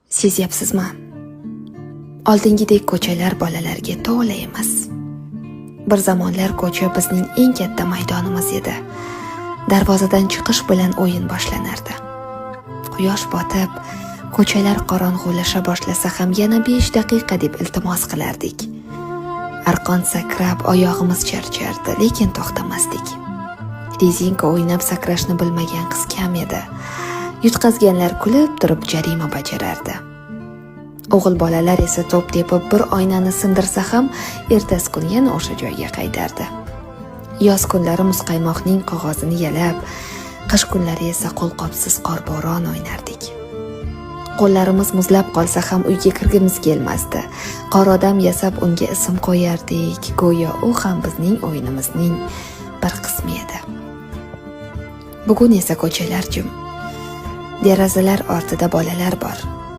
Sezyapsizmi? Oldingidek ko'chalar bolalarga to'la emas. Bir zamonlar ko'cha bizning eng katta maydonimiz edi. Darvozadan chiqish bilan o'yin boshlanardi. Quyosh botib, ko'chalar qorong'ulasha boshlasa ham yana 5 daqiqa deb iltimos qilardik. Arqon sakrab, oyog'imiz charchardi, lekin to'xtamasdik. Rezinka o'ynab sakrashni bilmagan qiz kam edi. Yutqazganlar kulib turib jarima bajarardi. O'g'il bolalar esa to'p tepib bir oynani sindirsa ham ertasi kuni yana o'sha joyga qaytardi. Yoz kunlari muzqaymoqning qog'ozini yalab, qish kunlari esa qo'lqopsiz qorbo'ron o'ynardik. Qo'llarimiz muzlab qolsa ham uyga kirgimiz kelmasdi. Qor odam yasab unga ism qo'yardik, go'yo u ham bizning o'yinimizning bir qismi edi. Bugun esa ko'chalar jim. Derazalar ortida bolalar bor.